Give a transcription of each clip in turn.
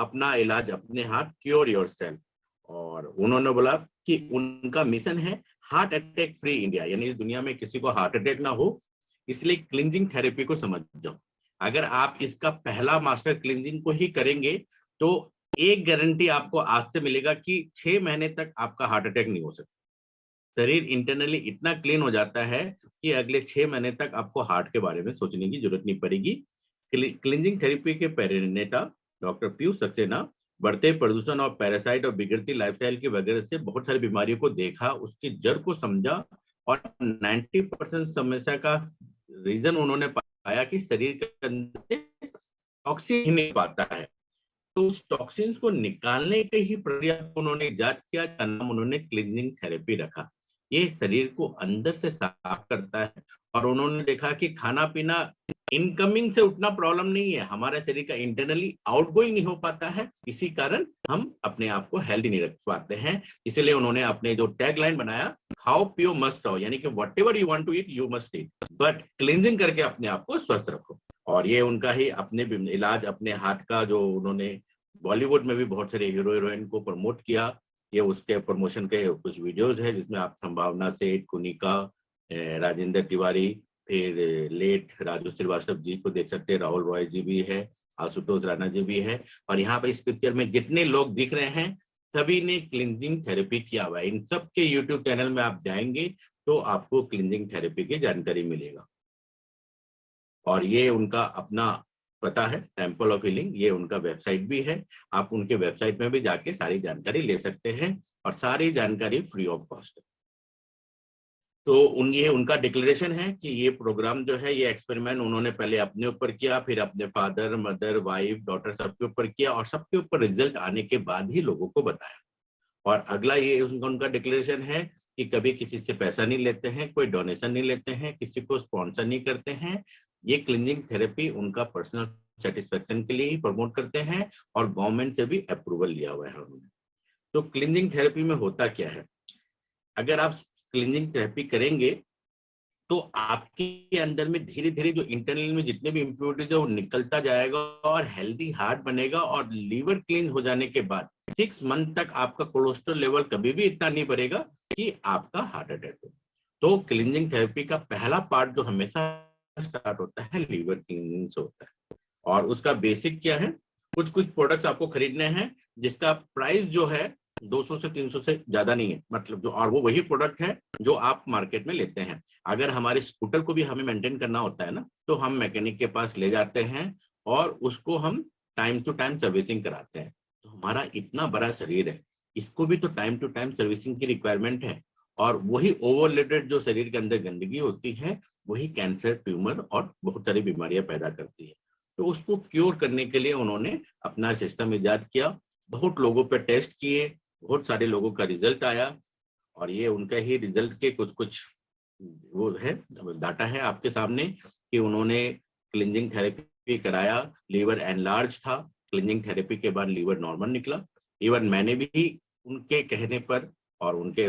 अपना इलाज अपने हाथ, क्योर योरसेल्फ। और उन्होंने बोला कि उनका मिशन है हार्ट अटैक फ्री इंडिया, यानी इस दुनिया में किसी को हार्ट अटैक ना हो, इसलिए क्लींजिंग थेरेपी को समझ जाओ। अगर आप इसका पहला मास्टर क्लींजिंग को ही करेंगे तो एक गारंटी आपको आज से मिलेगा कि 6 महीने तक आपका हार्ट अटैक नहीं हो सकता। शरीर इंटरनली इतना क्लीन हो जाता है कि अगले 6 महीने तक आपको हार्ट के बारे में सोचने की जरूरत नहीं पड़ेगी। क्लींजिंग थेरेपी के प्रेरणेता डॉक्टर पीयूष सक्सेना बढ़ते प्रदूषण और पैरासाइट और बिगड़ती लाइफस्टाइल की वजह से बहुत सारी बीमारियों को देखा, उसकी जड़ को समझा और 90% समस्या का रीजन उन्होंने पाया कि शरीर के अंदर टॉक्सिन ही नहीं पाता है। तो उस टॉक्सिन्स को निकालने के ही प्रक्रिया को उन्होंने इजाद किया, जिसका नाम उन्होंने क्लींजिंग थेरेपी रखा। ये शरीर को अंदर से साफ करता है। और उन्होंने देखा कि खाना पीना इनकमिंग से उतना प्रॉब्लम नहीं है, हमारे शरीर का इंटरनली आउटगोइंग नहीं हो पाता है, इसी कारण हम अपने आप को हेल्दी नहीं रख पाते हैं। इसलिए उन्होंने अपने जो टैगलाइन बनाया, खाओ पियो मस्त रहो, यानी कि whatever you want to eat you must eat, but cleansing करके अपने आप को स्वस्थ रखो। और ये उनका ही अपने इलाज अपने हाथ का, जो उन्होंने बॉलीवुड में भी बहुत सारे हीरो हीरोइन को प्रमोट किया। ये उसके प्रमोशन के कुछ वीडियोस है जिसमें आप संभावना सेठ, कुनिका, राजेंद्र तिवारी, फिर लेट राजू श्रीवास्तव जी को देख सकते हैं, राहुल रॉय जी भी है, आशुतोष राणा जी भी है। और यहाँ पे इस पिक्चर में जितने लोग दिख रहे हैं सभी ने क्लींजिंग थेरेपी किया हुआ है। इन सब के यूट्यूब चैनल में आप जाएंगे तो आपको क्लींजिंग थेरेपी की जानकारी मिलेगा। और ये उनका अपना पता है, टेम्पल ऑफ हीलिंग, ये उनका वेबसाइट भी है। आप उनके वेबसाइट में भी जाके सारी जानकारी ले सकते हैं और सारी जानकारी फ्री ऑफ कॉस्ट है। तो ये उनका डिक्लेरेशन है कि ये प्रोग्राम जो है, ये एक्सपेरिमेंट उन्होंने पहले अपने ऊपर किया, फिर अपने फादर, मदर, वाइफ, डॉटर सबके ऊपर किया और सबके ऊपर रिजल्ट आने के बाद ही लोगों को बताया। और अगला ये उनका डिक्लेरेशन है कि कभी किसी से पैसा नहीं लेते हैं, कोई डोनेशन नहीं लेते हैं, किसी को स्पॉन्सर नहीं करते हैं। ये क्लींजिंग थेरेपी उनका पर्सनल सेटिस्फेक्शन के लिए ही प्रमोट करते हैं और गवर्नमेंट से भी अप्रूवल लिया हुआ है उन्होंने। तो क्लींजिंग थेरेपी में होता क्या है, अगर आप क्लींजिंग थेरेपी करेंगे तो आपके अंदर में धीरे धीरे जो इंटरनल में जितने भी इम्प्योरिटीज है वो निकलता जाएगा और हेल्दी हार्ट बनेगा। और लीवर क्लीन हो जाने के बाद 6 मंथ तक आपका कोलेस्ट्रॉल लेवल कभी भी इतना नहीं बढ़ेगा कि आपका हार्ट अटैक हो। तो क्लींजिंग थेरेपी का पहला पार्ट जो हमेशा स्टार्ट होता है लीवर क्लीनिंग से होता है। और उसका बेसिक क्या है, कुछ कुछ प्रोडक्ट्स आपको खरीदने हैं जिसका प्राइस जो है 200 से 300 से ज्यादा नहीं है, मतलब जो, और वो वही प्रोडक्ट है जो आप मार्केट में लेते हैं। अगर हमारे स्कूटर को भी हमें मेंटेन करना होता है ना, तो हम मैकेनिक के पास ले जाते हैं और उसको हम टाइम टू टाइम सर्विसिंग कराते हैं। तो हमारा इतना बड़ा शरीर है, इसको भी तो टाइम टू टाइम सर्विसिंग की रिक्वायरमेंट है। और वही ओवरलोडेड जो शरीर के अंदर गंदगी होती है वही कैंसर, ट्यूमर और बहुत सारी बीमारियां पैदा करती है। तो उसको क्योर करने के लिए उन्होंने अपना सिस्टम इजाद किया, बहुत लोगों पे टेस्ट किए, बहुत सारे लोगों का रिजल्ट आया। और ये उनका ही रिजल्ट के कुछ कुछ वो है, डाटा है आपके सामने कि उन्होंने क्लींजिंग थेरेपी कराया, लीवर एनलार्ज था, क्लींजिंग थेरेपी के बाद लीवर नॉर्मल निकला। इवन मैंने भी उनके कहने पर और उनके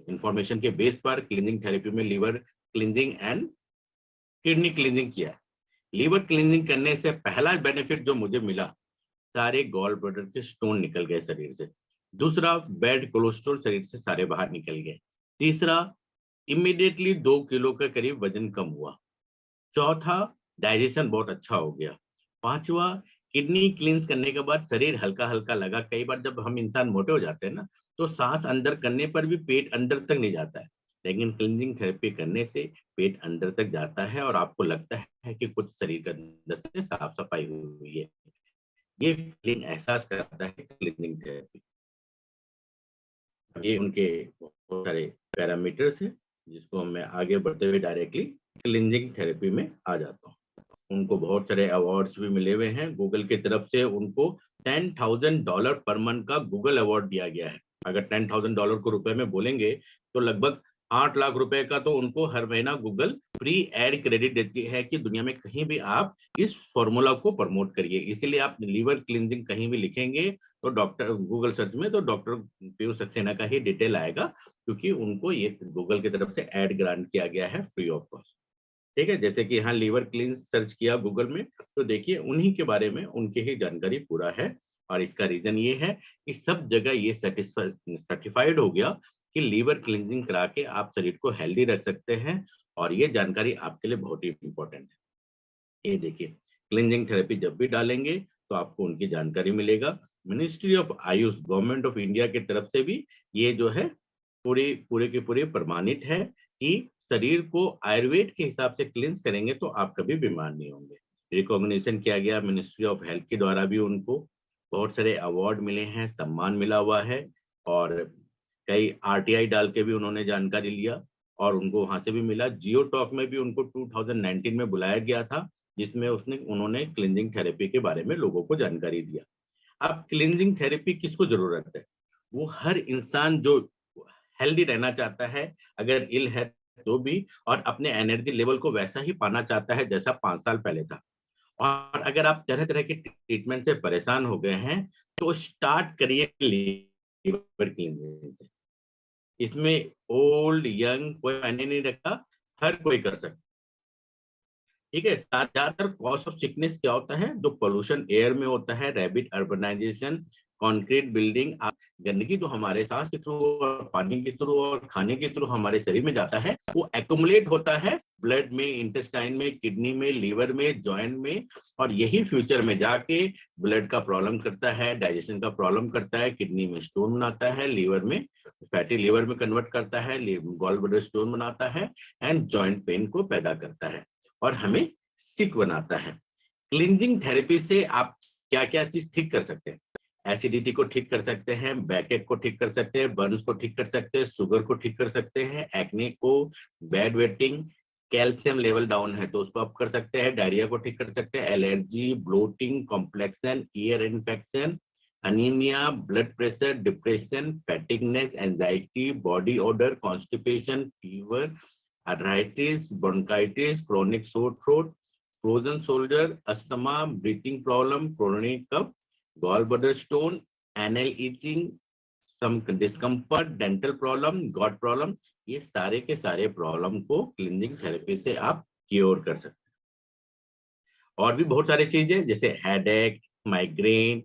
इंफॉर्मेशन के बेस पर क्लींजिंग थेरेपी में liver cleansing and kidney cleansing किया। लीवर क्लींजिंग करने से पहला बेनिफिट जो मुझे मिला, सारे गॉल ब्लैडर के स्टोन निकल गए शरीर से। दूसरा, बैड कोलेस्ट्रॉल शरीर से सारे बाहर निकल गए। तीसरा, इमीडिएटली 2 किलो के करीब वजन कम हुआ। चौथा, डाइजेशन बहुत अच्छा हो गया। पांचवा, किडनी क्लींस करने के बाद शरीर हल्का हल्का लगा। कई बार जब हम इंसान मोटे हो जाते हैं ना, तो सांस अंदर करने पर भी पेट अंदर तक नहीं जाता है, लेकिन क्लींजिंग थेरेपी करने से पेट अंदर तक जाता है और आपको लगता है कि कुछ शरीर के अंदर से साफ सफाई हुई है। ये फीलिंग एहसास कराता है क्लींजिंग थेरेपी। ये उनके बहुत सारे पैरामीटर्स हैं जिसको मैं आगे बढ़ते हुए डायरेक्टली क्लींजिंग थेरेपी में आ जाता हूँ। उनको बहुत सारे अवार्ड्स भी मिले हुए हैं गूगल की तरफ से। उनको $10,000 पर मंथ का गूगल अवार्ड दिया गया है। अगर $10,000 को रुपए में बोलेंगे तो लगभग 8 लाख रुपए का तो उनको हर महीना गूगल फ्री एड क्रेडिट देती है कि दुनिया में कहीं भी आप इस फॉर्मूला को प्रमोट करिए। इसीलिए आप लीवर क्लींजिंग कहीं भी लिखेंगे तो डॉक्टर गूगल सर्च में तो डॉक्टर पीयूष सक्सेना का ही डिटेल आएगा, क्योंकि उनको ये गूगल की तरफ से एड ग्रांट किया गया है फ्री ऑफ कॉस्ट। ठीक है, जैसे कि यहाँ लीवर क्लींस सर्च किया गूगल में तो देखिए उन्हीं के बारे में उनके ही जानकारी पूरा है। और इसका रीजन ये है कि सब जगह ये सर्टिफाइड हो गया कि लीवर क्लींजिंग करा के आप शरीर को हेल्दी रख सकते हैं। और ये जानकारी आपके लिए बहुत ही इंपॉर्टेंट है। ये देखिए, क्लींजिंग थेरेपी जब भी डालेंगे तो आपको उनकी जानकारी मिलेगा। Ministry of Ayush, government of India की तरफ से भी ये जो है पूरे के पूरे प्रमाणित है कि शरीर को आयुर्वेद के हिसाब से क्लींस करेंगे तो आप कभी बीमार नहीं होंगे। रिकॉग्निशन किया गया मिनिस्ट्री ऑफ हेल्थ के द्वारा भी, उनको बहुत सारे अवार्ड मिले हैं, सम्मान मिला हुआ है। और कई आरटीआई डाल के भी उन्होंने जानकारी लिया और उनको वहां से भी मिला। जियो टॉक में भी उनको 2019 में बुलाया गया था, जिसमें उन्होंने क्लींजिंग थेरेपी के बारे में लोगों को जानकारी दिया। अब क्लींजिंग थेरेपी किसको जरूरत है? वो हर इंसान जो हेल्दी रहना चाहता है, अगर इल है तो भी, और अपने एनर्जी लेवल को वैसा ही पाना चाहता है जैसा 5 साल पहले था। और अगर आप तरह तरह के ट्रीटमेंट से परेशान हो गए हैं तो स्टार्ट करिए लीवर क्लींजिंग से। इसमें ओल्ड यंग कोई मायने नहीं रखता, हर कोई कर सकता। ठीक है, ज्यादातर कॉज ऑफ सिकनेस क्या होता है? जो पोल्यूशन एयर में होता है, रैपिड अर्बनाइजेशन, कंक्रीट बिल्डिंग, गंदगी जो हमारे सांस के थ्रू और पानी के थ्रू और खाने के थ्रू हमारे शरीर में जाता है, वो एक्यूमुलेट होता है ब्लड में, इंटेस्टाइन में, किडनी में, लीवर में, जॉइंट में। और यही फ्यूचर में जाके ब्लड का प्रॉब्लम करता है, डाइजेशन का प्रॉब्लम करता है, किडनी में स्टोन बनाता है, लीवर में फैटी लीवर में कन्वर्ट करता है, गॉल ब्लैडर स्टोन बनाता है, एंड जॉइंट पेन को पैदा करता है और हमें सिक बनाता है। क्लींजिंग थेरेपी से आप क्या क्या चीज ठीक कर सकते हैं? एसिडिटी को ठीक कर सकते हैं, बैकएक को ठीक कर सकते हैं, बर्न्स को ठीक कर सकते हैं, शुगर को ठीक कर सकते हैं, एक्ने को, bad waiting, calcium level down है तो उसको आप कर सकते हैं, डायरिया को ठीक कर सकते हैं, allergy, bloating, complexion, ear infection, anaemia, blood pressure, depression, fatigueness, anxiety, body odour, constipation, fever, arthritis, bronchitis, chronic sore throat, frozen shoulder, asthma, breathing problem, coronary cough, gallbladder stone, anal itching, some discomfort, dental problem, gut problem, ये सारे के सारे problem को cleansing therapy से आप cure कर सकते हैं। और भी बहुत सारी चीजें जैसे headache, migraine,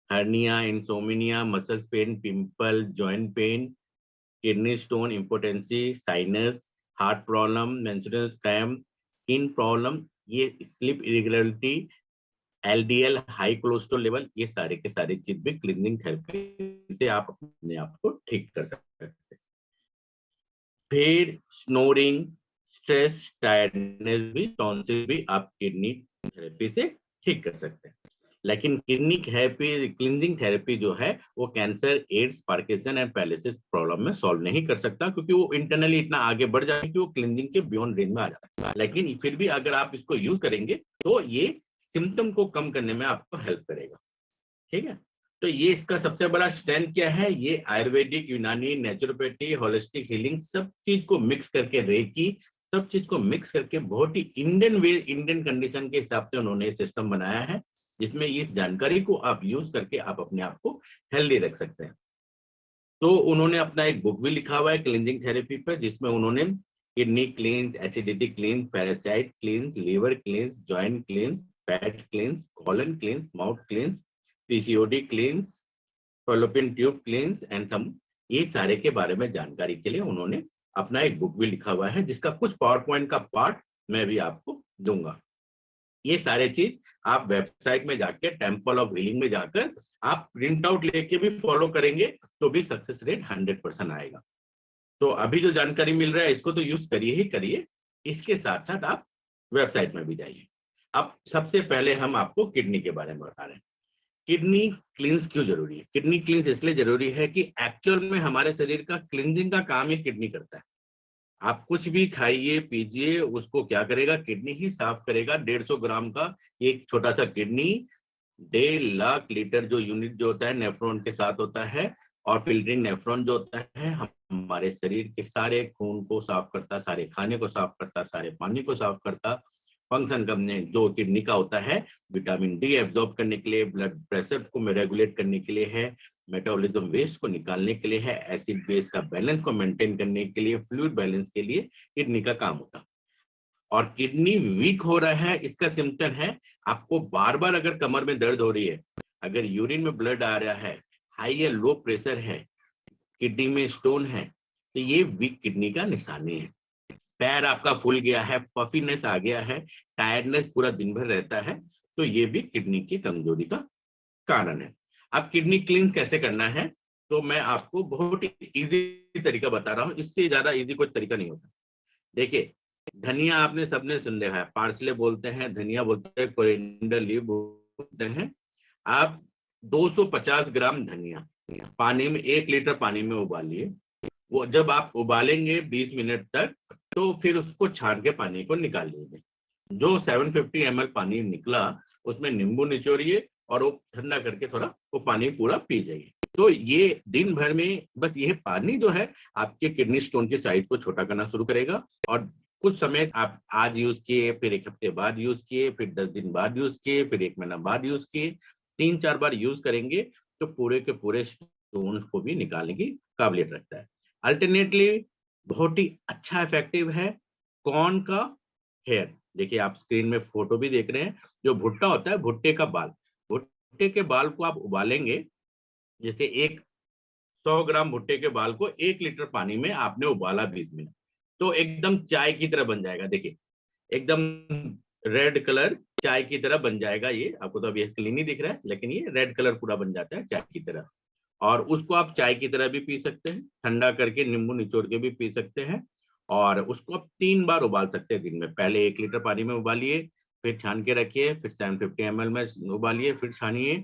hernia, insomnia, muscle pain, pimple, joint pain, kidney stone, impotency, sinus, heart problem, menstrual cramp, skin problem, ये sleep irregularity, LDL, high cholesterol level, ये सारे के सारे चीज भी क्लींजिंग थेरेपी से आप अपने आप को ठीक कर सकते हैं। फिर स्नोरिंग, स्ट्रेस, टायर्डनेस भी, टॉन्सिल भी आप किडनी थेरेपी से ठीक कर सकते हैं। लेकिन किडनी थेरेपी, क्लींजिंग थेरेपी जो है वो cancer, AIDS, Parkinson and paralysis problem में सॉल्व नहीं कर सकता, क्योंकि वो इंटरनली इतना आगे बढ़ जाता है कि वो क्लींजिंग के बियॉन्ड रेंज में आ जाता है। लेकिन फिर भी अगर आप इसको यूज करेंगे तो ये सिम्टम को कम करने में आपको हेल्प करेगा। ठीक है, तो ये इसका सबसे बड़ा स्ट्रेंथ क्या है? ये आयुर्वेदिक, यूनानी, नेचुरोपैथी, होलिस्टिक हीलिंग सब चीज को मिक्स करके, रेकी, सब चीज को मिक्स करके बहुत ही इंडियन वे, इंडियन कंडीशन के हिसाब से उन्होंने सिस्टम बनाया है, जिसमें इस जानकारी को आप यूज करके आप अपने आप को हेल्दी रख सकते हैं। तो उन्होंने अपना एक बुक भी लिखा हुआ है क्लींजिंग थेरेपी पर, जिसमें उन्होंने kidney cleanse, acidity cleanse, parasite cleanse, liver cleanse, joint cleanse, fat cleanse, colon cleanse, mouth cleanse, PCOD cleanse, fallopian tube cleanse and some, ये सारे के बारे में जानकारी के लिए उन्होंने अपना एक बुक भी लिखा हुआ है, जिसका कुछ पावर पॉइंट का पार्ट मैं भी आपको दूंगा। ये सारे चीज आप वेबसाइट में जाकर, टेम्पल ऑफ हीलिंग में जाकर आप प्रिंट आउट लेके भी फॉलो करेंगे तो भी सक्सेस रेट 100% आएगा। तो अभी जो जानकारी मिल रहा है इसको तो यूज करिए ही करिए, इसके साथ साथ आप वेबसाइट में भी जाइए। अब सबसे पहले हम आपको किडनी के बारे में बता रहे हैं। किडनी क्लींस क्यों जरूरी है? किडनी क्लींस इसलिए जरूरी है कि एक्चुअल में हमारे शरीर का क्लींजिंग का काम ही किडनी करता है। आप कुछ भी खाइए पीजिए, उसको क्या करेगा? किडनी ही साफ करेगा। 150 ग्राम का एक छोटा सा किडनी 1.5 लाख लीटर जो यूनिट जो होता है नेफ्रॉन के साथ होता है, और फिल्टरिंग नेफ्रॉन जो होता है हमारे शरीर के सारे खून को साफ करता, सारे खाने को साफ करता, सारे पानी को साफ करता। फंक्शन करने जो किडनी का होता है, विटामिन डी एब्जॉर्ब करने के लिए, ब्लड प्रेशर को रेगुलेट करने के लिए है, मेटाबॉलिज्म वेस्ट को निकालने के लिए है, एसिड बेस का बैलेंस को मेंटेन करने के लिए, फ्लूइड बैलेंस के लिए किडनी का काम होता है। और किडनी वीक हो रहा है, इसका सिम्टम है आपको बार बार अगर कमर में दर्द हो रही है, अगर यूरिन में ब्लड आ रहा है, हाई या लो प्रेशर है, किडनी में स्टोन है, तो ये वीक किडनी का निशानी है। पैर आपका फूल गया है, पफीनेस आ गया है, टायर्डनेस पूरा दिन भर रहता है, तो ये भी किडनी की कमजोरी का कारण है। अब किडनी क्लींस कैसे करना है, तो मैं आपको बहुत ही इजी तरीका बता रहा हूँ, इससे ज्यादा इजी कोई तरीका नहीं होता। देखिए, धनिया आपने सबने सुन लिया है, पार्सले बोलते हैं, धनिया बोलते हैं, कोरिएंडर लीव बोलते हैं। आप 250 ग्राम धनिया पानी में 1 लीटर पानी में उबालिए। वो जब आप उबालेंगे 20 मिनट तक, तो फिर उसको छान के पानी को निकाल लीजिए। जो 750 ml पानी निकला, उसमें नींबू निचोड़िए और वो ठंडा करके थोड़ा वो पानी पूरा पी जाइए। तो ये दिन भर में बस ये पानी जो है आपके किडनी स्टोन के साइज को छोटा करना शुरू करेगा। और कुछ समय आप आज यूज किए, फिर 1 हफ्ते बाद यूज किए, फिर 10 दिन बाद यूज किए, फिर 1 महीना बाद यूज किए, 3-4 बार यूज करेंगे तो पूरे के पूरे स्टोन्स को भी निकालने की काबिलियत रखता है। अल्टरनेटली बहुत ही अच्छा इफेक्टिव है कॉर्न का हेयर। देखिए, आप स्क्रीन में फोटो भी देख रहे हैं, जो भुट्टा होता है, भुट्टे का बाल, भुट्टे के बाल को आप उबालेंगे। जैसे 100 ग्राम भुट्टे के बाल को 1 लीटर पानी में आपने उबाला 20 मिनट, तो एकदम चाय की तरह बन जाएगा। देखिए, एकदम रेड कलर चाय की तरह बन जाएगा। ये आपको तो अभी क्लीन नहीं दिख रहा है, लेकिन ये रेड कलर पूरा बन जाता है चाय की तरह। और उसको आप चाय की तरह भी पी सकते हैं, ठंडा करके नींबू निचोड़ के भी पी सकते हैं। और उसको आप 3 बार उबाल सकते हैं दिन में। पहले 1 लीटर पानी में उबालिए, फिर छान के रखिए, फिर 750 ml में उबालिए, फिर छानिए,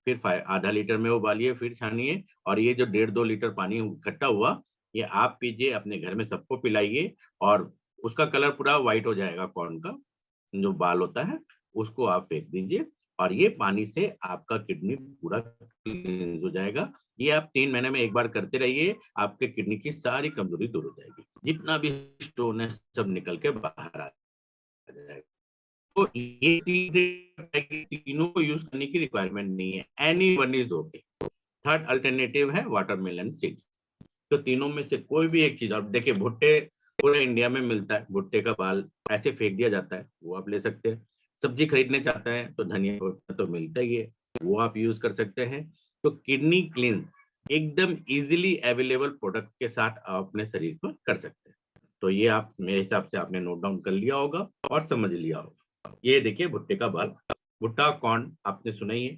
फिर आधा लीटर में उबालिए, फिर छानिए। और ये जो 1.5-2 लीटर पानी इकट्ठा हुआ, ये आप पीजिए, अपने घर में सबको पिलाइए, और उसका कलर पूरा व्हाइट हो जाएगा। कॉर्न का जो बाल होता है उसको आप फेंक दीजिए, और ये पानी से आपका किडनी पूरा क्लींस हो जाएगा। ये आप 3 महीने में 1 बार करते रहिए, आपके किडनी की सारी कमजोरी दूर हो जाएगी, जितना भी स्टोन है सब निकल के बाहर आ जाएगा। तो ये तीनों को यूज करने की रिक्वायरमेंट नहीं है, any one is okay. Third alternative है वाटरमेलन सीड्स। तो तीनों में से कोई भी एक चीज, और देखिए भुट्टे पूरे इंडिया में मिलता है, भुट्टे का बाल ऐसे फेंक दिया जाता है, वो आप ले सकते हैं। सब्जी खरीदने चाहते हैं तो धनिया तो मिलता ही है, वो आप यूज कर सकते हैं। तो किडनी क्लींस एकदम इजीली अवेलेबल प्रोडक्ट के साथ आप अपने शरीर पर कर सकते हैं। तो ये आप मेरे हिसाब से आपने नोट डाउन कर लिया होगा और समझ लिया होगा। ये देखिए भुट्टे का बाल, भुट्टा कॉर्न आपने सुना ही है।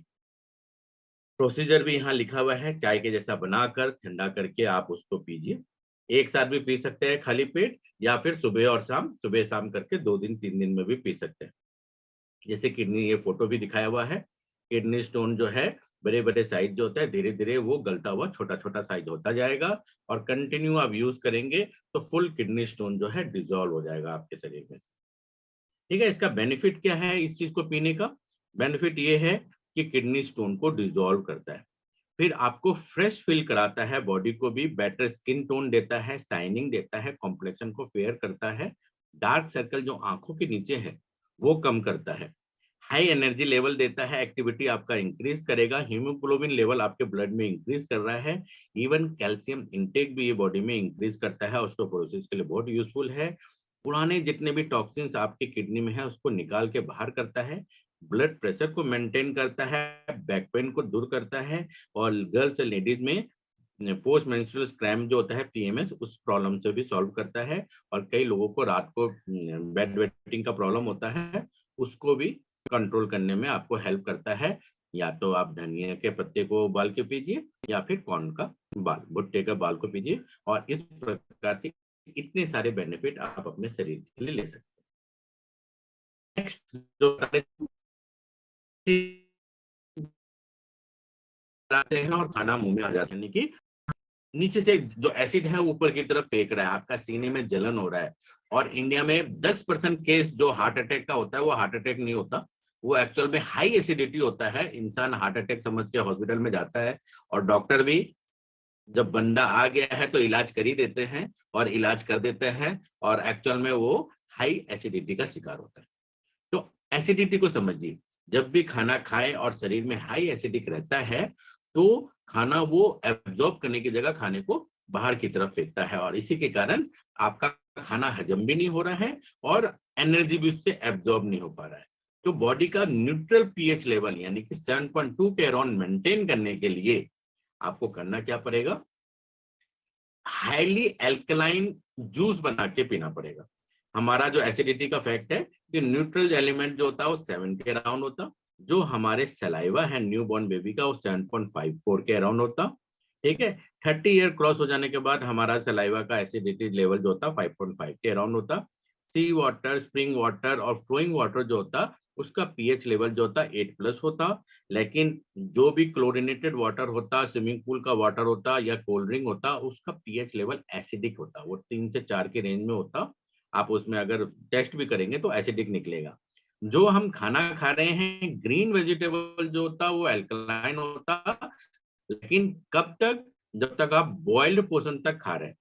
प्रोसीजर भी यहाँ लिखा हुआ है, चाय के जैसा बनाकर ठंडा करके आप उसको पीजिए। एक साथ भी पी सकते हैं खाली पेट, या फिर सुबह और शाम, सुबह शाम करके 2 दिन 3 दिन में भी पी सकते हैं। जैसे किडनी, ये फोटो भी दिखाया हुआ है, किडनी स्टोन जो है बड़े बड़े साइज जो होता है, धीरे धीरे वो गलता हुआ छोटा छोटा साइज होता जाएगा, और कंटिन्यू आप यूज करेंगे तो फुल किडनी स्टोन जो है डिजोल्व हो जाएगा आपके शरीर में। ठीक है, इसका बेनिफिट क्या है इस चीज को पीने का? बेनिफिट ये है कि किडनी स्टोन को डिसॉल्व करता है, फिर आपको फ्रेश फील कराता है, बॉडी को भी बेटर स्किन टोन देता है, शाइनिंग देता है, कॉम्प्लेक्शन को फेयर करता है, डार्क सर्कल जो आंखों के नीचे है वो कम करता है, हाई एनर्जी लेवल देता है, एक्टिविटी आपका इंक्रीज करेगा, हीमोग्लोबिन लेवल आपके ब्लड में इंक्रीज कर रहा है, इवन कैल्शियम इंटेक भी ये बॉडी में इंक्रीज करता है, ऑस्टियोपोरोसिस के लिए बहुत यूजफुल है। पुराने जितने भी टॉक्सिन्स आपके किडनी में है उसको निकाल के बाहर करता है, ब्लड प्रेशर को मेंटेन करता है, बैक पेन को दूर करता है, और गर्ल्स और लेडीज में पोस्ट मेंस्ट्रुअल क्रैम्प जो होता है पीएमएस, उस प्रॉब्लम से भी सॉल्व करता है। और कई लोगों को रात को बेड वेटिंग का प्रॉब्लम होता है, उसको भी कंट्रोल करने में आपको हेल्प करता है। या तो आप धनिया के पत्ते को उबाल के पीजिए, या फिर कॉर्न का बाल, भुट्टे का बाल को पीजिए, और इस प्रकार से इतने सारे बेनिफिट आप अपने शरीर के लिए ले सकते हैं। नेक्स्ट जो हैं और खाना मुंह में आ जाता है, यानी कि नीचे से जो एसिड है ऊपर की तरफ फेंक रहा है, आपका सीने में जलन हो रहा है। और इंडिया में 10% केस जो हार्ट अटैक का होता है वो हार्ट अटैक नहीं होता, वो एक्चुअल में हाई एसिडिटी होता है। इंसान हार्ट अटैक समझ के हॉस्पिटल में जाता है, और डॉक्टर भी जब बंदा आ गया है तो इलाज कर ही देते हैं, और इलाज कर देते हैं, और एक्चुअल में वो हाई एसिडिटी का शिकार होता है। तो एसिडिटी को समझिए, जब भी खाना खाए और शरीर में हाई एसिडिक रहता है, तो खाना वो एब्जॉर्ब करने की जगह खाने को बाहर की तरफ फेंकता है, और इसी के कारण आपका खाना हजम भी नहीं हो रहा है और एनर्जी भी उससे एब्जॉर्ब नहीं हो पा रहा है। तो बॉडी का न्यूट्रल पीएच लेवल यानी कि 7.2 के अराउंड मेंटेन करने के लिए आपको करना क्या पड़ेगा, हाईली एल्कलाइन जूस बना के पीना पड़ेगा। हमारा जो एसिडिटी का फैक्ट है कि न्यूट्रल एलिमेंट जो होता है वो 7 के अराउंड होता, जो हमारे सलाइवा है न्यू बॉर्न बेबी का वो 7.54 के अराउंड होता। ठीक है, 30 ईयर क्रॉस हो जाने के बाद हमारा सलाइवा का एसिडिटी लेवल जो होता 5.5 के अराउंड होता। सी वाटर, स्प्रिंग वाटर और फ्लोइंग वाटर जो होता उसका पीएच लेवल जो होता 8+ होता। लेकिन जो भी क्लोरिनेटेड वाटर होता, स्विमिंग पूल का वाटर होता या कोल्ड ड्रिंक होता, उसका पीएच लेवल एसिडिक होता, वो 3 से 4 के रेंज में होता। आप उसमें अगर टेस्ट भी करेंगे तो एसिडिक निकलेगा। जो हम खाना खा रहे हैं ग्रीन वेजिटेबल जो होता वो अल्कलाइन होता, लेकिन कब तक, जब तक आप बॉइल्ड पोर्शन तक खा रहे हैं।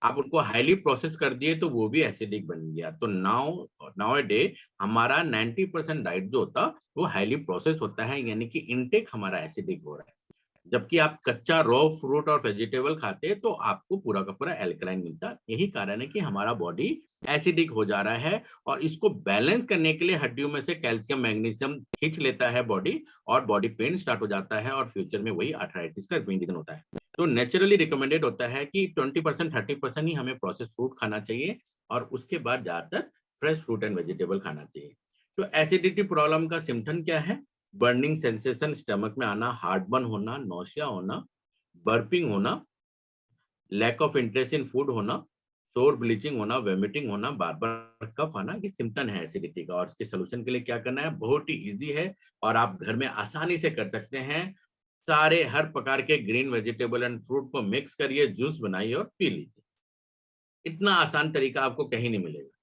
आप उनको हाईली प्रोसेस कर दिए तो वो भी एसिडिक बन गया। तो नाउ डे हमारा 90% डाइट जो होता वो हाईली प्रोसेस होता है, यानी कि इनटेक हमारा एसिडिक हो रहा है। जबकि आप कच्चा रॉ फ्रूट और वेजिटेबल खाते हैं तो आपको पूरा का पूरा एल्कलाइन मिलता। यही कारण है कि हमारा बॉडी एसिडिक हो जा रहा है, और इसको बैलेंस करने के लिए हड्डियों में से कैल्शियम मैग्नीशियम खींच लेता है बॉडी, और बॉडी पेन स्टार्ट हो जाता है, और फ्यूचर में वही आर्थराइटिस का मेन रीजन होता है। तो नेचुरली रिकमेंडेड होता है कि 20% 30% ही हमें प्रोसेस फ्रूट खाना चाहिए, और उसके बाद ज्यादातर फ्रेश फ्रूट एंड वेजिटेबल खाना चाहिए। तो एसिडिटी प्रॉब्लम का सिम्टम क्या है, बर्निंग सेंसेशन, स्टमक में आना, हार्ट बर्न होना, नौसिया होना, बर्पिंग होना, lack of interest in food होना, शोर ब्लीचिंग होना, वोमिटिंग होना, बार बार कफ आना, ये सिम्टम है एसिडिटी का। और इसके सोल्यूशन के लिए क्या करना है, बहुत ही इजी है और आप घर में आसानी से कर सकते हैं। सारे हर प्रकार के ग्रीन वेजिटेबल एंड फ्रूट को मिक्स करिए, जूस बनाइए और पी लीजिए। इतना आसान तरीका आपको कहीं नहीं मिलेगा।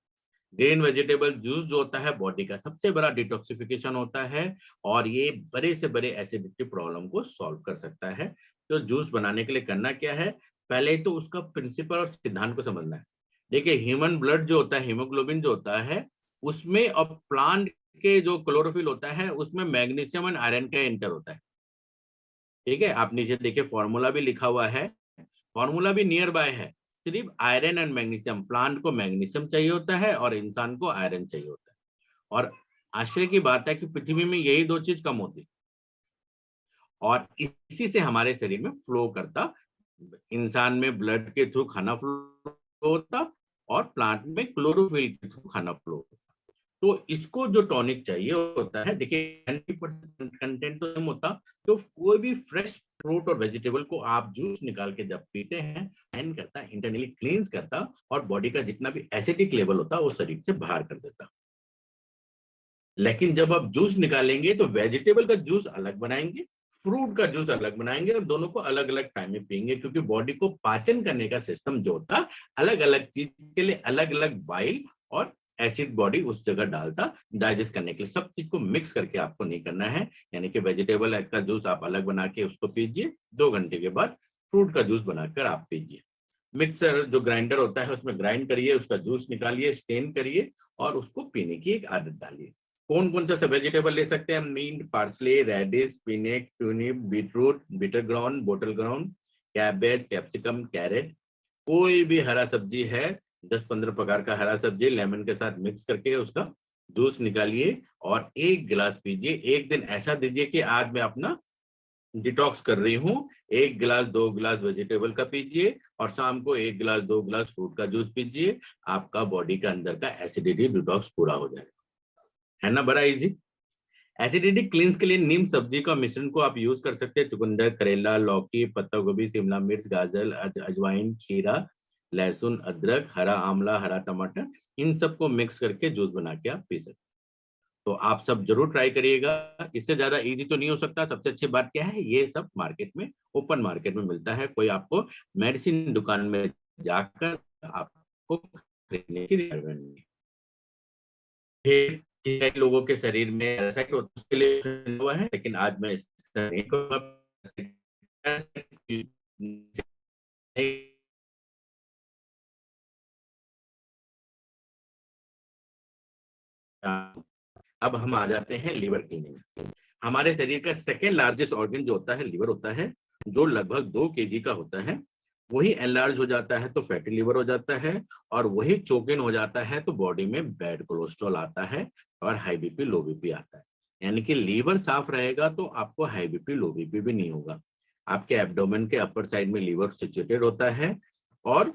ग्रीन वेजिटेबल जूस जो होता है बॉडी का सबसे बड़ा डिटॉक्सिफिकेशन होता है, और ये बड़े से बड़े एसिडिटी प्रॉब्लम को सॉल्व कर सकता है। तो जूस बनाने के लिए करना क्या है, पहले तो उसका प्रिंसिपल और सिद्धांत को समझना है। देखिए, ह्यूमन ब्लड जो होता है, हीमोग्लोबिन जो होता है, उसमें और प्लांट के जो क्लोरोफिल होता है उसमें मैग्नीशियम एंड आयरन का इंटर होता है। ठीक है, आप नीचे देखिए फॉर्मूला भी लिखा हुआ है, फॉर्मूला भी नियर बाय है। सिर्फ आयरन एंड मैग्नीशियम, प्लांट को मैग्नीशियम चाहिए होता है और इंसान को आयरन चाहिए होता है। और आश्चर्य की बात है कि पृथ्वी में यही दो चीज कम होती, और इसी से हमारे शरीर में फ्लो करता। इंसान में ब्लड के थ्रू खाना फ्लो होता, और प्लांट में क्लोरोफिल के थ्रू खाना फ्लो होता। तो इसको जो टॉनिक चाहिए होता है, देखिए 90% कंटेंट तो कम होता। तो कोई भी फ्रेश फ्रूट और वेजिटेबल को आप जूस निकाल के जब पीते हैं, क्लीन करता, इंटरनली क्लींस करता, और बॉडी का जितना भी एसिडिक लेवल होता वो शरीर से बाहर कर देता। लेकिन जब आप जूस निकालेंगे तो वेजिटेबल का जूस अलग बनाएंगे, फ्रूट का जूस अलग बनाएंगे, और दोनों को अलग अलग टाइम में पियेंगे, क्योंकि बॉडी को पाचन करने का सिस्टम जो होता अलग अलग चीज के लिए अलग अलग बाइल और एसिड बॉडी उस जगह डालता डाइजेस्ट करने के लिए। सब चीज को मिक्स करके आपको नहीं करना है, यानी कि वेजिटेबल का जूस आप अलग बना के उसको पीजिए, 2 घंटे के बाद फ्रूट का जूस बनाकर आप पीजिए। मिक्सर जो ग्राइंडर होता है उसमें ग्राइंड करिए, उसका जूस निकालिए, स्टेन करिए, और उसको पीने की एक आदत डालिए। कौन कौन सा वेजिटेबल ले सकते हैं, mint, parsley, radish, spinach, tulip, beetroot, bitter ground, bottle ground, cabbage, capsicum, carrot, कोई भी हरा सब्जी है, 10-15 प्रकार का हरा सब्जी लेमन के साथ मिक्स करके उसका जूस निकालिए और 1 गिलास पीजिए। एक दिन ऐसा दीजिए कि आज मैं अपना डिटॉक्स कर रही हूँ, 1 गिलास 2 गिलास वेजिटेबल का पीजिए, और शाम को 1 गिलास 2 गिलास फ्रूट का जूस पीजिए। आपका बॉडी का अंदर का एसिडिटी डिटॉक्स पूरा हो जाएगा। है ना, बड़ा इजी। एसिडिटी क्लींस के लिए नीम सब्जी का मिश्रण को आप यूज कर सकते हैं। चुकंदर, करेला, लौकी, पत्ता गोभी, शिमला मिर्च, गाजर, अजवाइन, खीरा, लहसुन, अदरक, हरा आंवला, हरा टमाटर, इन सबको मिक्स करके जूस बना के आप पी सकते हैं। तो आप सब जरूर ट्राई करिएगा। इससे ज्यादा इजी तो नहीं हो सकता। सबसे अच्छी बात क्या है, ये सब मार्केट में, ओपन मार्केट में मिलता है। कोई आपको मेडिसिन दुकान में जाकर आपको खरीदने की रिक्वायरमेंट नहीं। फिर लोगों के शरीर में पैरासाइट होता है, उसके लिए हुआ है, लेकिन आज मैं इस तरह नहीं कहूंगा। अब हम आ जाते हैं लिवर क्लीनिंग। हमारे शरीर का सेकेंड लार्जेस्ट ऑर्गन जो होता है लिवर होता है, जो लगभग 2 kg का होता है। वही एनलार्ज हो जाता है तो फैटी लिवर हो जाता है, और वही चोक इन हो जाता है तो बॉडी में बैड कोलेस्ट्रॉल आता है और हाई बीपी लो बीपी आता है। यानी कि लीवर साफ रहेगा तो आपको हाई बीपी लो बीपी भी नहीं होगा। आपके एब्डोमेन के अपर साइड में लीवर सिचुएटेड होता है और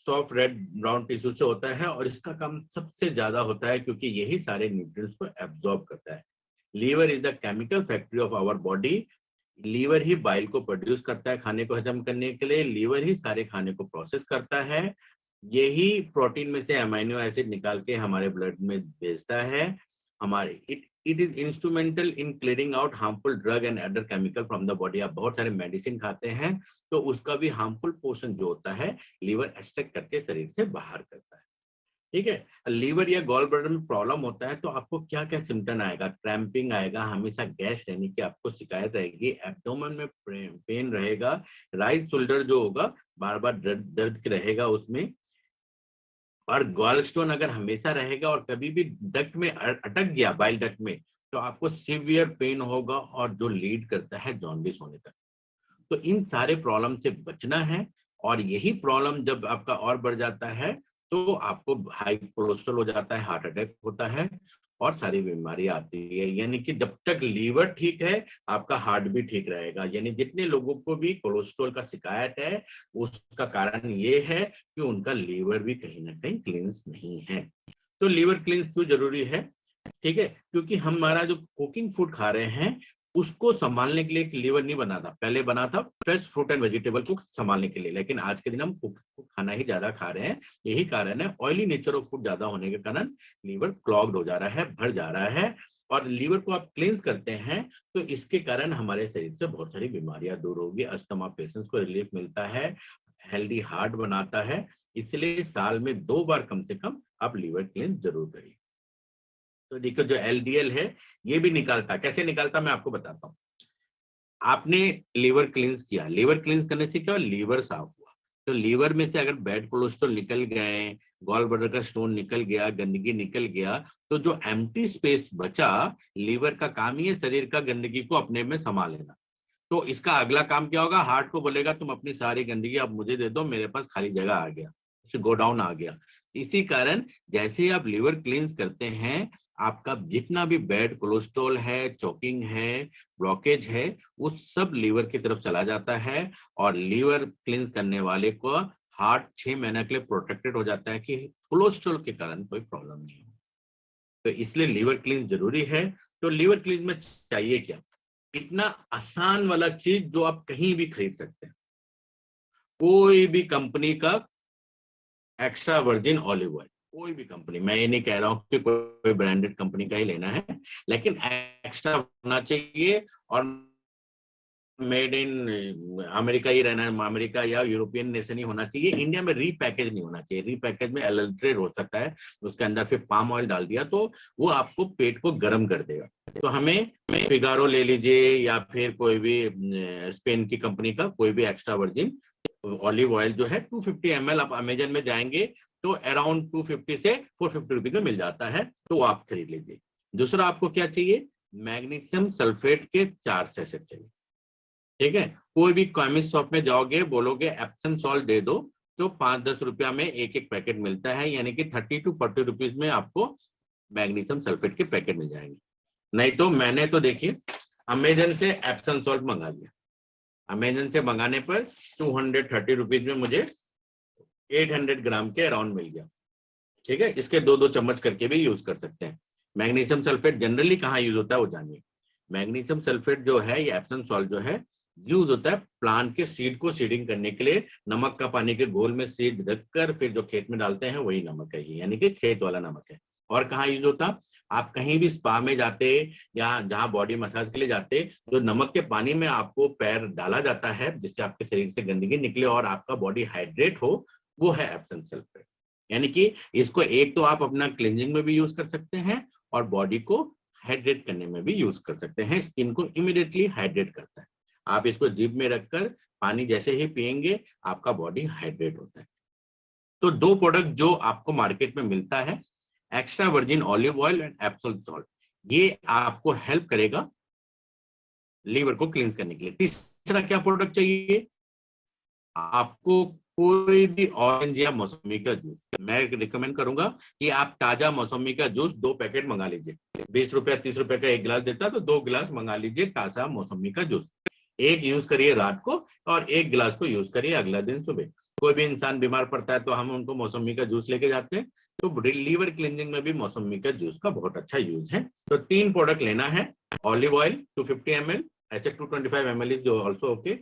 सॉफ्ट रेड ब्राउन टिश्यू से होता है, और इसका काम सबसे ज्यादा होता है क्योंकि यही सारे न्यूट्रिएंट्स को एब्जॉर्ब करता है। Liver is the chemical factory of our body. Liver ही बाइल को प्रोड्यूस करता है खाने को हजम करने के लिए, लीवर ही सारे खाने को प्रोसेस करता है, यही प्रोटीन में से अमीनो एसिड निकाल के हमारे ब्लड में भेजता है। हमारे it is instrumental in clearing out harmful drug and other chemical from the body. आप बहुत सारे मेडिसिन खाते हैं तो उसका भी हार्मफुल पोर्शन जो होता है लीवर एक्सट्रैक्ट करके शरीर से बाहर करता है। ठीक है, लीवर या गॉल ब्लैडर में प्रॉब्लम होता है तो आपको क्या क्या सिम्टम आएगा? क्रैम्पिंग आएगा, हमेशा गैस रहने की आपको शिकायत रहेगी, एब्डोमेन में पेन रहेगा, राइट शोल्डर जो होगा बार बार दर्द रहेगा उसमें, और गॉल स्टोन अगर हमेशा रहेगा और कभी भी डक्ट में अटक गया बाइल डक्ट में तो आपको सीवियर पेन होगा और जो लीड करता है जॉन्डिस होने तक। तो इन सारे प्रॉब्लम से बचना है, और यही प्रॉब्लम जब आपका और बढ़ जाता है तो आपको हाई कोलेस्ट्रॉल हो जाता है, हार्ट अटैक होता है और सारी बीमारी आती है। यानी कि जब तक लीवर ठीक है आपका हार्ट भी ठीक रहेगा। यानी जितने लोगों को भी कोलेस्ट्रॉल का शिकायत है उसका कारण ये है कि उनका लीवर भी कहीं ना कहीं क्लींस नहीं है। तो लीवर क्लींस क्यों जरूरी है? ठीक है, क्योंकि हमारा जो कुकिंग फूड खा रहे हैं उसको संभालने के लिए एक लीवर नहीं बना था, पहले बना था फ्रेश फ्रूट एंड वेजिटेबल को संभालने के लिए, लेकिन आज के दिन हम खाना ही ज्यादा खा रहे हैं। यही कारण है, ऑयली नेचर ऑफ फूड ज्यादा होने के कारण लीवर क्लॉग्ड हो जा रहा है, भर जा रहा है। और लीवर को आप क्लींस करते हैं तो इसके कारण हमारे शरीर से बहुत सारी बीमारियां दूर होगी, अस्थमा पेशेंट्स को रिलीफ मिलता है, हेल्दी हार्ट बनाता है। इसलिए साल में 2 बार कम से कम आप लीवर क्लींस जरूर करिए। तो देखो जो एलडीएल है ये भी निकालता, कैसे निकालता मैं आपको बताता हूँ। आपने लीवर क्लींस किया, लीवर क्लींस करने से क्या लीवर साफ हुआ, तो लीवर में से अगर बैड कोलेस्ट्रॉल निकल गए, गॉल ब्लैडर का स्टोन निकल गया, गंदगी निकल गया, तो जो एम्प्टी स्पेस बचा, लीवर का काम ही है शरीर का गंदगी को अपने में समा लेना। तो इसका अगला काम क्या होगा? हार्ट को बोलेगा तुम अपनी सारी गंदगी अब मुझे दे दो, मेरे पास खाली जगह आ गया, गो डाउन आ गया। इसी कारण जैसे ही आप लीवर क्लींस करते हैं आपका जितना भी बैड कोलेस्ट्रॉल है, चोकिंग है, ब्लॉकेज है, वो सब लीवर की तरफ चला जाता है, और लीवर क्लींस करने वाले को हार्ट 6 महीने के लिए प्रोटेक्टेड हो जाता है कि कोलेस्ट्रॉल के कारण कोई प्रॉब्लम नहीं हो। तो इसलिए लीवर क्लींस जरूरी है। तो लीवर क्लींस में चाहिए क्या? इतना आसान वाला चीज जो आप कहीं भी खरीद सकते हैं, कोई भी कंपनी का एक्स्ट्रा वर्जिन ऑलिव ऑयल, कोई भी कंपनी, मैं ये नहीं कह रहा हूं कि कोई ब्रांडेड कंपनी का ही लेना है, लेकिन एक्स्ट्रा होना चाहिए और मेड इन अमेरिका ही रहना है, अमेरिका या यूरोपियन नेशन ही होना चाहिए। इंडिया में रीपैकेज नहीं होना चाहिए, रीपैकेज में एडल्ट्रेट हो सकता है, उसके अंदर फिर पाम ऑयल डाल दिया तो वो आपको पेट को गर्म कर देगा। तो हमें फिगारो ले लीजिए या फिर कोई भी स्पेन की कंपनी का कोई भी एक्स्ट्रा वर्जिन ऑलिव ऑयल जो है 250 ml, आप अमेजन में जाएंगे तो अराउंड 250 से 450 रुपीज में मिल जाता है, तो आप खरीद लीजिए। दूसरा आपको क्या चाहिए? मैग्नीशियम सल्फेट के 4 सैशेट चाहिए। ठीक है, कोई भी केमिस्ट शॉप में जाओगे, बोलोगे एप्सम सॉल्ट दे दो, तो 5-10 रुपया में एक एक पैकेट मिलता है, यानी कि 30 to 40 रुपीज में आपको मैग्नीशियम सल्फेट के पैकेट मिल जाएंगे। नहीं तो मैंने तो देखिए अमेजन से एप्सम सॉल्ट मंगा लिया, अमेजन से मंगाने पर 230 रुपीज में मुझे 800 ग्राम के अराउंड मिल गया। ठीक है, इसके 2-2 चम्मच करके भी यूज कर सकते हैं। मैग्नीशियम सल्फेट जनरली कहाँ यूज होता है वो जानिए। मैग्नीशियम सल्फेट जो है ये एप्सम सॉल्ट जो है यूज होता है प्लांट के सीड को सीडिंग करने के लिए, नमक का पानी के घोल में सीड रखकर फिर जो खेत में डालते हैं वही नमक है, यानी कि खेत वाला नमक है। और कहाँ यूज होता? आप कहीं भी स्पा में जाते या जहां बॉडी मसाज के लिए जाते, जो नमक के पानी में आपको पैर डाला जाता है जिससे आपके शरीर से गंदगी निकले और आपका बॉडी हाइड्रेट हो, वो है एप्सम सल्फेट। यानी कि इसको एक तो आप अपना क्लींजिंग में भी यूज कर सकते हैं और बॉडी को हाइड्रेट करने में भी यूज कर सकते हैं, स्किन को इमीडिएटली हाइड्रेट करता है। आप इसको जीभ में रखकर पानी जैसे ही पिएंगे आपका बॉडी हाइड्रेट होता है। तो 2 प्रोडक्ट जो आपको मार्केट में मिलता है, extra virgin olive oil and Epsom salt, ये आपको हेल्प करेगा लीवर को क्लींस करने के लिए। तीसरा क्या प्रोडक्ट चाहिए? आपको कोई भी ऑरेंज या मौसमी का जूस, मैं रिकमेंड करूंगा कि आप ताजा मौसमी का जूस 2 पैकेट मंगा लीजिए। 20 रुपया 30 रुपए का 1 गिलास देता है, तो 2 गिलास मंगा लीजिए ताजा मौसमी का जूस। एक यूज करिए रात को और 1 गिलास को यूज करिए अगला दिन सुबह। कोई भी इंसान बीमार पड़ता है तो हम उनको मौसमी का जूस लेके जाते हैं। तो लीवर क्लींजिंग में भी मौसमी का जूस का बहुत अच्छा यूज है। तो 3 प्रोडक्ट लेना है। Olive oil 250 ml, HF 225 ml is also okay.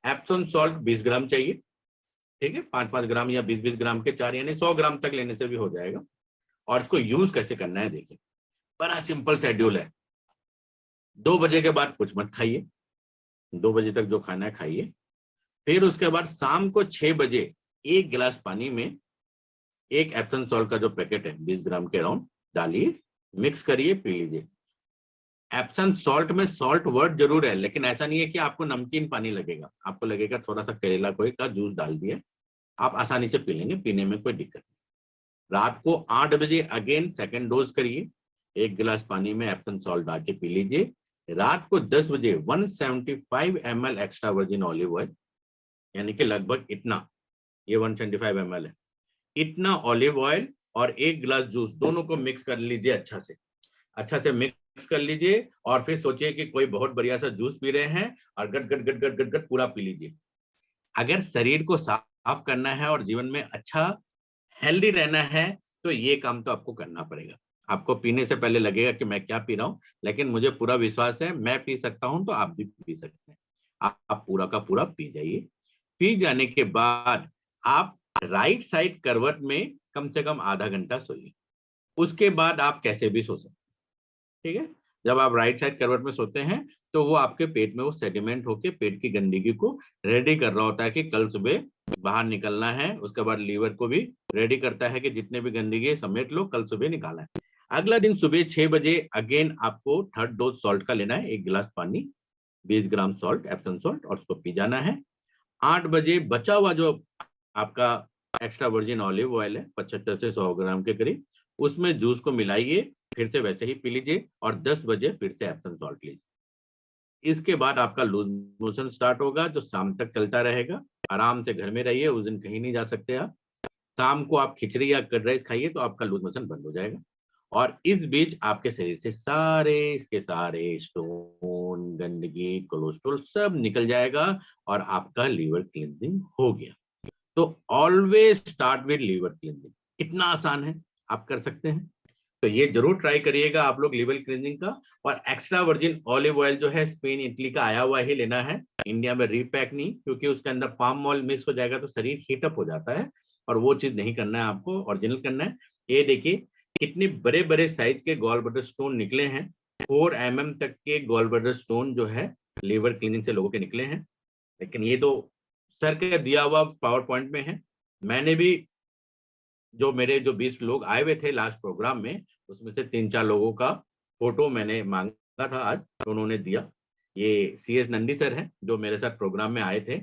Epsom salt 20 ग्राम चाहिए, ठीक है, 5-5 ग्राम या 20-20 ग्राम के 4, यानी 100 ग्राम तक लेने से भी हो जाएगा। और इसको यूज कैसे करना है देखिए, बड़ा सिंपल शेड्यूल है। 2 बजे के बाद कुछ मत खाइए, 2 बजे तक जो खाना है खाइए। फिर उसके बाद शाम को 6 बजे 1 गिलास पानी में एक एप्सम सॉल्ट का जो पैकेट है 20 ग्राम के अराउंड डालिए, मिक्स करिए, पी लीजिए। एप्सम सॉल्ट में सॉल्ट वर्ड जरूर है, लेकिन ऐसा नहीं है कि आपको नमकीन पानी लगेगा, आपको लगेगा थोड़ा सा करेला कोई का जूस डाल दिया। आप आसानी से पी लेंगे, पीने में कोई दिक्कत नहीं। रात को 8 बजे अगेन सेकेंड डोज करिए, 1 गिलास पानी में एप्सम सॉल्ट डाल के पी लीजिए। रात को 10 बजे 175 ml extra virgin olive oil, यानी कि लगभग इतना, ये 175 ml है, इतना ऑलिव ऑयल और 1 गिलास जूस दोनों को मिक्स कर लीजिए, अच्छा से मिक्स कर लीजिए। और फिर सोचिए कि कोई बहुत बढ़िया सा जूस पी रहे हैं और गट गट गट गट गट गट पूरा पी लीजिए। अगर शरीर को साफ करना है और जीवन में अच्छा हेल्दी रहना है तो ये काम तो आपको करना पड़ेगा। आपको पीने से पहले लगेगा कि मैं क्या पी रहा हूँ, लेकिन मुझे पूरा विश्वास है मैं पी सकता हूं तो आप भी पी सकते हैं। आप पूरा का पूरा पी जाइए। पी जाने के बाद आप राइट साइड करवट में कम से कम आधा घंटा सोइए। उसके बाद आप कैसे भी सो सकते हैं, ठीक है। जब आप राइट साइड करवट में सोते हैं तो वो आपके पेट में वो सेडिमेंट होके पेट की गंदगी को रेडी कर रहा होता है कि कल सुबह बाहर निकलना है। उसके बाद लीवर को भी रेडी करता है कि जितने भी गंदगी है समेट लो, कल सुबह निकालना है। अगला दिन सुबह 6 बजे अगेन आपको थर्ड डोज सॉल्ट का लेना है, 1 गिलास पानी, 20 ग्राम सॉल्ट, एप्सम सॉल्ट, और उसको पी जाना है। 8 बजे बचा हुआ जो आपका एक्स्ट्रा वर्जिन ऑलिव ऑयल है 75 से 100 ग्राम के करीब, उसमें जूस को मिलाइए, फिर से वैसे ही पी लीजिए। और 10 बजे फिर से एप्सम सॉल्ट लीजिए। इसके बाद आपका लूज मोशन स्टार्ट होगा जो शाम तक चलता रहेगा। आराम से घर में रहिए, उस दिन कहीं नहीं जा सकते आप। शाम को आप खिचड़ी या कर्ड राइस खाइए तो आपका लूज मोशन बंद हो जाएगा। और इस बीच आपके शरीर से सारे के सारे स्टोन, गंदगी, कोलेस्ट्रॉल सब निकल जाएगा और आपका लीवर क्लींजिंग हो गया। तो always start with liver cleansing. कितना आसान है, आप कर सकते हैं। तो ये जरूर ट्राई करिएगा आप लोग लीवर क्लींजिंग का। और एक्स्ट्रा वर्जिन ऑलिव ऑयल जो है स्पेन इटली का आया हुआ ही लेना है, इंडिया में रीपैक नहीं, क्योंकि उसके अंदर पाम ऑयल मिक्स हो जाएगा तो शरीर हीटअप हो जाता है और वो चीज नहीं करना है, आपको ओरिजिनल करना है। ये देखिए कितने बड़े बड़े साइज के गॉल ब्लैडर स्टोन निकले हैं। 4 mm तक के गॉल ब्लैडर स्टोन जो है लीवर क्लीनिंग से लोगों के निकले हैं। लेकिन ये तो सर के दिया हुआ पावर पॉइंट में है। मैंने भी जो मेरे जो 20 लोग आए हुए थे लास्ट प्रोग्राम में, उसमें से 3-4 लोगों का फोटो मैंने मांगा था आज, तो उन्होंने दिया। ये CS नंदी सर है जो मेरे साथ प्रोग्राम में आए थे,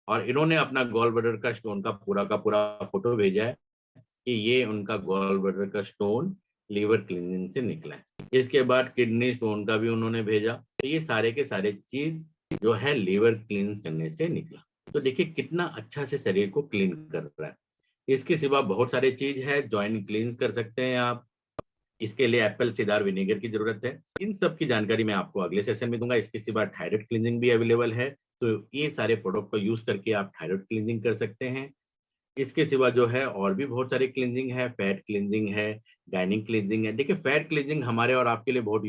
और इन्होंने अपना गॉल ब्लैडर का स्टोन का पूरा फोटो भेजा है कि ये उनका गॉल ब्लैडर का स्टोन लीवर क्लीनिंग से निकला है। इसके बाद किडनी स्टोन का भी उन्होंने भेजा। तो ये सारे के सारे चीज जो है लीवर क्लीन करने से निकला। तो देखिए कितना अच्छा से शरीर को क्लीन कर रहा है। इसके सिवा बहुत सारे चीज है, जॉइंट क्लींस कर सकते हैं आप। इसके लिए एप्पल सीडर विनेगर की जरूरत है। इन सब की जानकारी मैं आपको अगले सेशन में दूंगा। इसके सिवा थायराइड क्लींजिंग भी अवेलेबल है, तो ये सारे प्रोडक्ट को यूज करके आप थायराइड क्लींजिंग कर सकते हैं। इसके सिवा जो है और भी बहुत सारे क्लींजिंग है, फैट क्लींजिंग है, गायनिक क्लींजिंग है। देखिए फैट क्लींजिंग हमारे और आपके लिए बहुत